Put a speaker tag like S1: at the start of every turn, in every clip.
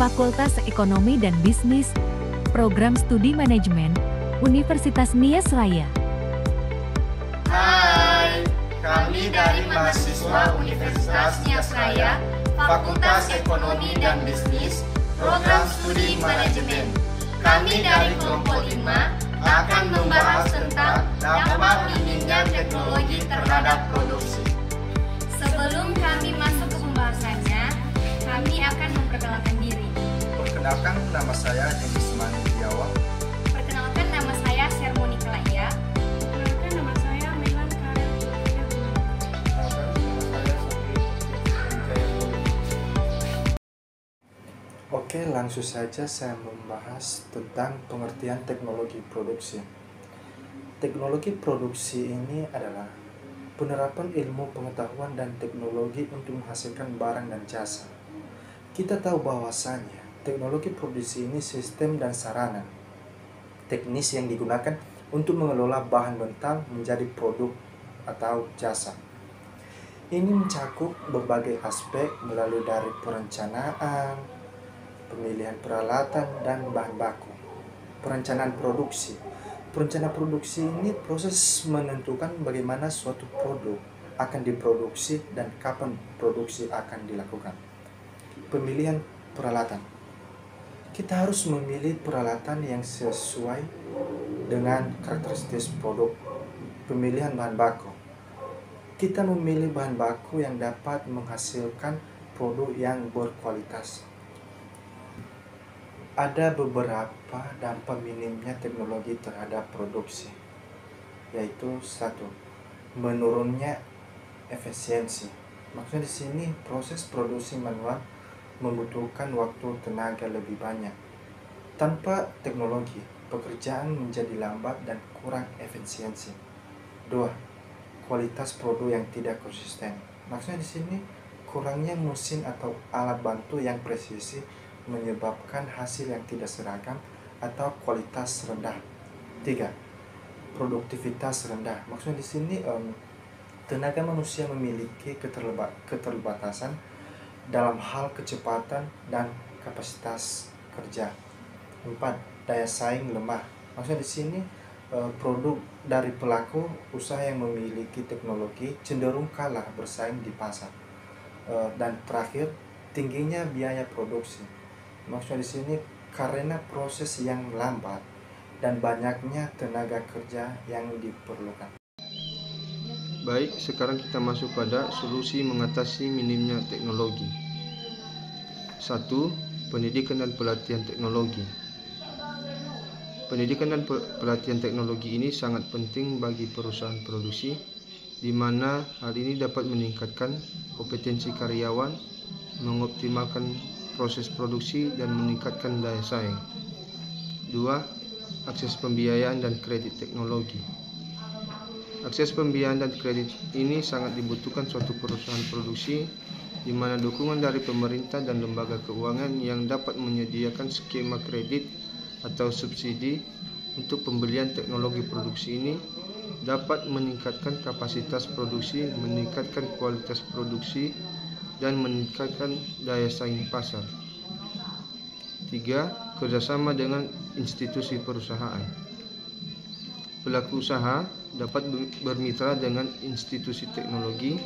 S1: Fakultas Ekonomi dan Bisnis, Program Studi Manajemen, Universitas Nias Raya.
S2: Hai, kami dari mahasiswa Universitas Nias Raya, Fakultas Ekonomi dan Bisnis, Program Studi Manajemen. Kami dari kelompok 5 akan membahas tentang dampak minimnya teknologi terhadap produksi.
S3: Sebelum kami masuk ke pembahasannya, kami akan memperkenalkan diri.
S2: Perkenalkan, nama saya Denis Mandiawa.
S3: Perkenalkan, nama saya Sermoni Kelaya.
S4: Perkenalkan, nama saya Melan Karel.
S5: Oke, langsung saja saya membahas tentang pengertian teknologi produksi. Teknologi produksi ini adalah penerapan ilmu pengetahuan dan teknologi untuk menghasilkan barang dan jasa. Kita tahu bahwasanya teknologi produksi ini sistem dan sarana teknis yang digunakan untuk mengelola bahan mentah menjadi produk atau jasa. Ini mencakup berbagai aspek melalui dari perencanaan, pemilihan peralatan, dan bahan baku. Perencanaan produksi. Perencanaan produksi ini proses menentukan bagaimana suatu produk akan diproduksi dan kapan produksi akan dilakukan. Pemilihan peralatan. Kita harus memilih peralatan yang sesuai dengan karakteristik produk. Pemilihan bahan baku. Kita memilih bahan baku yang dapat menghasilkan produk yang berkualitas. Ada beberapa dampak minimnya teknologi terhadap produksi, yaitu 1. Menurunnya efisiensi. Maksudnya di sini proses produksi manual membutuhkan waktu tenaga lebih banyak. Tanpa teknologi, pekerjaan menjadi lambat dan kurang efisiensi. 2. Kualitas produk yang tidak konsisten. Maksudnya di sini kurangnya mesin atau alat bantu yang presisi menyebabkan hasil yang tidak seragam atau kualitas rendah. 3. Produktivitas rendah. Maksudnya di sini tenaga manusia memiliki keterbatasan dalam hal kecepatan dan kapasitas kerja. 4. Daya saing lemah. Maksudnya di sini produk dari pelaku usaha yang memiliki teknologi cenderung kalah bersaing di pasar. Dan terakhir, tingginya biaya produksi. Maksudnya di sini karena proses yang lambat dan banyaknya tenaga kerja yang diperlukan.
S6: Baik, sekarang kita masuk pada solusi mengatasi minimnya teknologi. 1. Pendidikan dan pelatihan teknologi. Pendidikan dan pelatihan teknologi ini sangat penting bagi perusahaan produksi, di mana hal ini dapat meningkatkan kompetensi karyawan, mengoptimalkan proses produksi, dan meningkatkan daya saing. 2. Akses pembiayaan dan kredit teknologi. Akses pembiayaan dan kredit ini sangat dibutuhkan suatu perusahaan produksi, di mana dukungan dari pemerintah dan lembaga keuangan yang dapat menyediakan skema kredit atau subsidi untuk pembelian teknologi produksi ini dapat meningkatkan kapasitas produksi, meningkatkan kualitas produksi, dan meningkatkan daya saing pasar. 3. Kerjasama dengan institusi perusahaan. Pelaku usaha dapat bermitra dengan institusi teknologi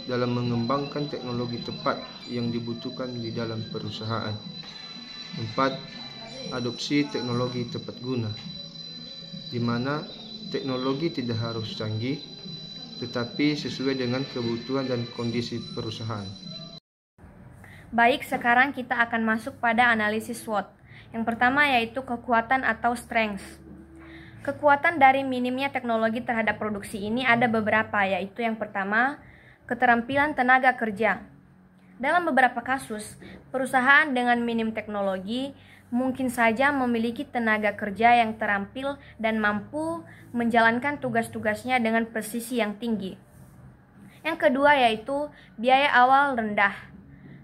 S6: dalam mengembangkan teknologi tepat yang dibutuhkan di dalam perusahaan. 4. Adopsi teknologi tepat guna, di mana teknologi tidak harus canggih, tetapi sesuai dengan kebutuhan dan kondisi perusahaan.
S3: Baik, sekarang kita akan masuk pada analisis SWOT. Yang pertama yaitu kekuatan atau strengths. Kekuatan dari minimnya teknologi terhadap produksi ini ada beberapa, yaitu yang pertama, keterampilan tenaga kerja. Dalam beberapa kasus, perusahaan dengan minim teknologi mungkin saja memiliki tenaga kerja yang terampil dan mampu menjalankan tugas-tugasnya dengan presisi yang tinggi. Yang kedua yaitu biaya awal rendah.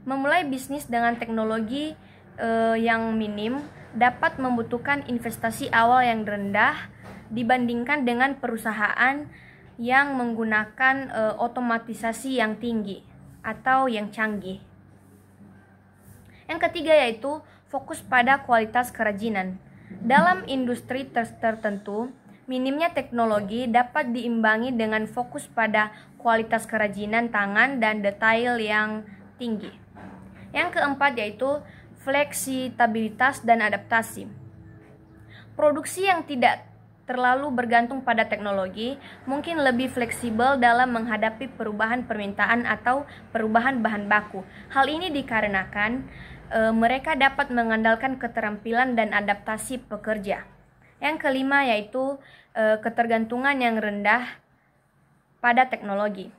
S3: Memulai bisnis dengan teknologi yang minim dapat membutuhkan investasi awal yang rendah dibandingkan dengan perusahaan yang menggunakan otomatisasi yang tinggi atau yang canggih. Yang ketiga yaitu fokus pada kualitas kerajinan. Dalam industri tertentu, minimnya teknologi dapat diimbangi dengan fokus pada kualitas kerajinan tangan dan detail yang tinggi. Yang keempat yaitu fleksibilitas dan adaptasi. Produksi yang tidak terlalu bergantung pada teknologi mungkin lebih fleksibel dalam menghadapi perubahan permintaan atau perubahan bahan baku. Hal ini dikarenakan mereka dapat mengandalkan keterampilan dan adaptasi pekerja. Yang kelima yaitu ketergantungan yang rendah pada teknologi.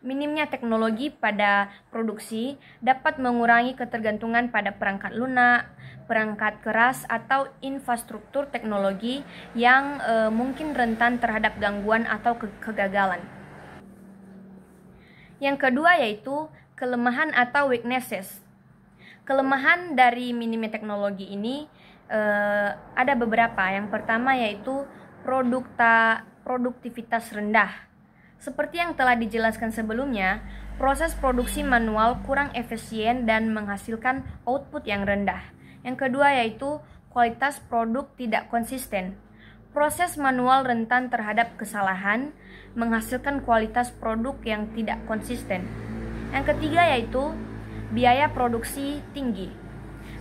S3: Minimnya teknologi pada produksi dapat mengurangi ketergantungan pada perangkat lunak, perangkat keras, atau infrastruktur teknologi yang mungkin rentan terhadap gangguan atau kegagalan. Yang kedua yaitu kelemahan atau weaknesses. Kelemahan dari minimnya teknologi ini ada beberapa. Yang pertama yaitu produktivitas rendah. Seperti yang telah dijelaskan sebelumnya, proses produksi manual kurang efisien dan menghasilkan output yang rendah. Yang kedua yaitu kualitas produk tidak konsisten. Proses manual rentan terhadap kesalahan, menghasilkan kualitas produk yang tidak konsisten. Yang ketiga yaitu biaya produksi tinggi.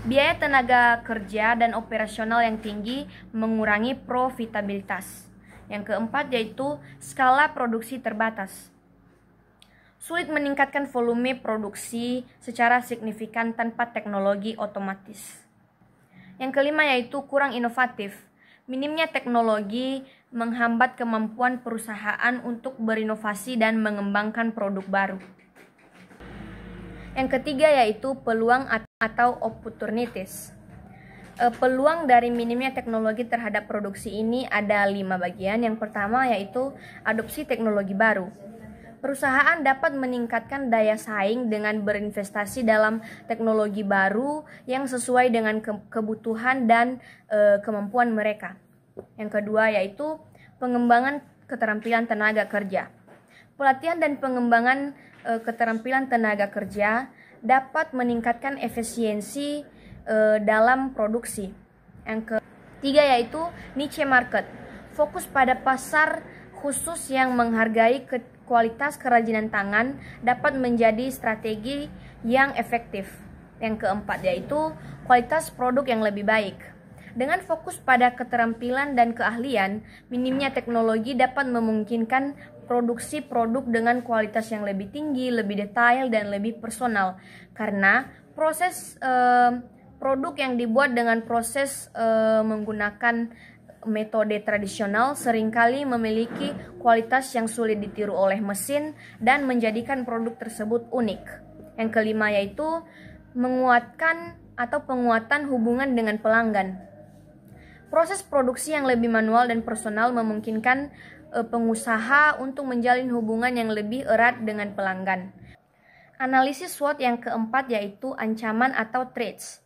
S3: Biaya tenaga kerja dan operasional yang tinggi mengurangi profitabilitas. Yang keempat yaitu skala produksi terbatas. Sulit meningkatkan volume produksi secara signifikan tanpa teknologi otomatis. Yang kelima yaitu kurang inovatif. Minimnya teknologi menghambat kemampuan perusahaan untuk berinovasi dan mengembangkan produk baru. Yang ketiga yaitu peluang atau opportunities. Peluang dari minimnya teknologi terhadap produksi ini ada 5 bagian. Yang pertama yaitu adopsi teknologi baru. Perusahaan dapat meningkatkan daya saing dengan berinvestasi dalam teknologi baru yang sesuai dengan kebutuhan dan kemampuan mereka. Yang kedua yaitu pengembangan keterampilan tenaga kerja. Pelatihan dan pengembangan keterampilan tenaga kerja dapat meningkatkan efisiensi dalam produksi. Yang ketiga yaitu niche market. Fokus pada pasar khusus yang menghargai kualitas kerajinan tangan dapat menjadi strategi yang efektif. Yang keempat yaitu kualitas produk yang lebih baik. Dengan fokus pada keterampilan dan keahlian, minimnya teknologi dapat memungkinkan produksi produk dengan kualitas yang lebih tinggi, lebih detail, dan lebih personal. Karena proses produk yang dibuat dengan proses menggunakan metode tradisional seringkali memiliki kualitas yang sulit ditiru oleh mesin dan menjadikan produk tersebut unik. Yang kelima yaitu menguatkan atau penguatan hubungan dengan pelanggan. Proses produksi yang lebih manual dan personal memungkinkan pengusaha untuk menjalin hubungan yang lebih erat dengan pelanggan. Analisis SWOT yang keempat yaitu ancaman atau threats.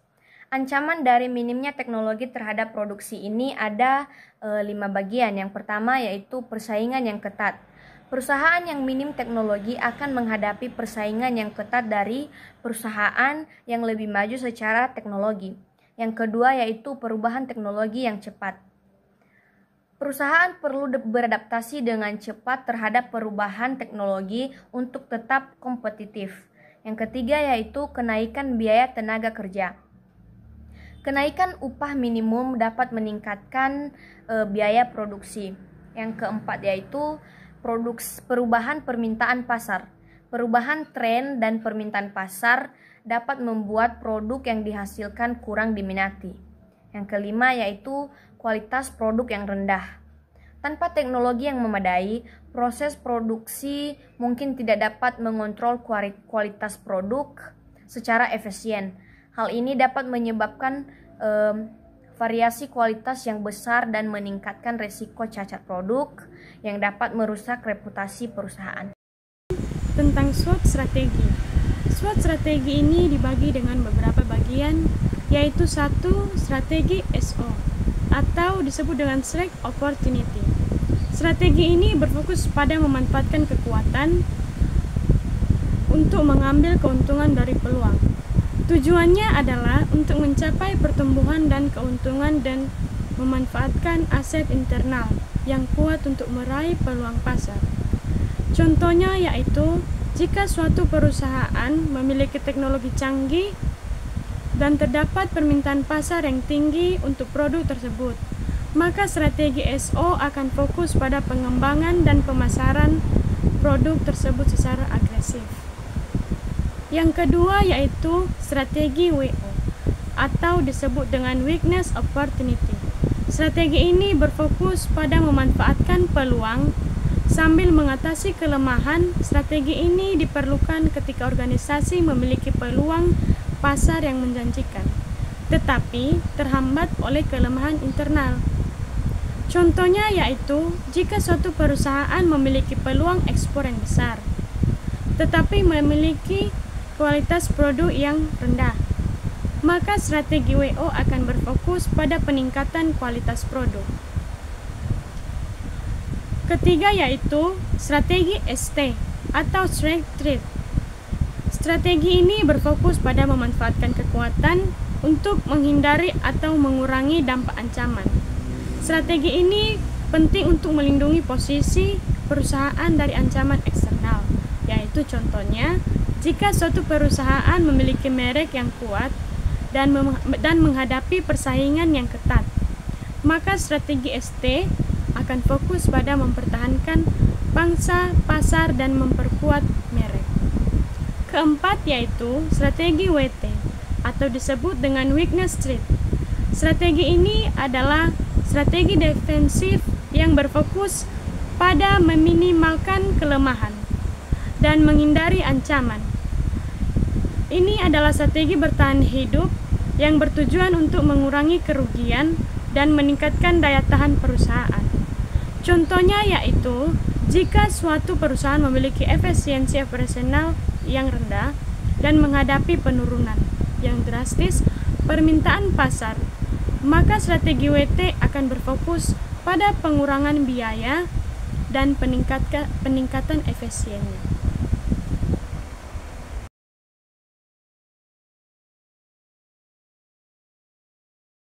S3: Ancaman dari minimnya teknologi terhadap produksi ini ada 5 bagian. Yang pertama yaitu persaingan yang ketat. Perusahaan yang minim teknologi akan menghadapi persaingan yang ketat dari perusahaan yang lebih maju secara teknologi. Yang kedua yaitu perubahan teknologi yang cepat. Perusahaan perlu beradaptasi dengan cepat terhadap perubahan teknologi untuk tetap kompetitif. Yang ketiga yaitu kenaikan biaya tenaga kerja. Kenaikan upah minimum dapat meningkatkan biaya produksi. Yang keempat yaitu perubahan permintaan pasar. Perubahan tren dan permintaan pasar dapat membuat produk yang dihasilkan kurang diminati. Yang kelima yaitu kualitas produk yang rendah. Tanpa teknologi yang memadai, proses produksi mungkin tidak dapat mengontrol kualitas produk secara efisien. Hal ini dapat menyebabkan variasi kualitas yang besar dan meningkatkan resiko cacat produk yang dapat merusak reputasi perusahaan.
S4: Tentang SWOT strategi. SWOT strategi ini dibagi dengan beberapa bagian, yaitu 1. Strategi SO atau disebut dengan Strength Opportunity. Strategi ini berfokus pada memanfaatkan kekuatan untuk mengambil keuntungan dari peluang. Tujuannya adalah untuk mencapai pertumbuhan dan keuntungan dan memanfaatkan aset internal yang kuat untuk meraih peluang pasar. Contohnya yaitu jika suatu perusahaan memiliki teknologi canggih dan terdapat permintaan pasar yang tinggi untuk produk tersebut, maka strategi SO akan fokus pada pengembangan dan pemasaran produk tersebut secara agresif. Yang kedua yaitu strategi WO atau disebut dengan weakness opportunity. Strategi ini berfokus pada memanfaatkan peluang sambil mengatasi kelemahan. Strategi ini diperlukan ketika organisasi memiliki peluang pasar yang menjanjikan, tetapi terhambat oleh kelemahan internal. Contohnya yaitu jika suatu perusahaan memiliki peluang ekspor yang besar, tetapi memiliki kualitas produk yang rendah, maka strategi WO akan berfokus pada peningkatan kualitas produk. Ketiga yaitu strategi ST atau Strength Trade. Strategi ini berfokus pada memanfaatkan kekuatan untuk menghindari atau mengurangi dampak ancaman. Strategi ini penting untuk melindungi posisi perusahaan dari ancaman eksternal, yaitu contohnya jika suatu perusahaan memiliki merek yang kuat dan menghadapi persaingan yang ketat, maka strategi ST akan fokus pada mempertahankan pangsa pasar dan memperkuat merek. Keempat yaitu strategi WT atau disebut dengan weakness trade. Strategi ini adalah strategi defensif yang berfokus pada meminimalkan kelemahan dan menghindari ancaman. Ini adalah strategi bertahan hidup yang bertujuan untuk mengurangi kerugian dan meningkatkan daya tahan perusahaan. Contohnya yaitu jika suatu perusahaan memiliki efisiensi operasional yang rendah dan menghadapi penurunan yang drastis permintaan pasar, maka strategi WT akan berfokus pada pengurangan biaya dan peningkatan efisiennya.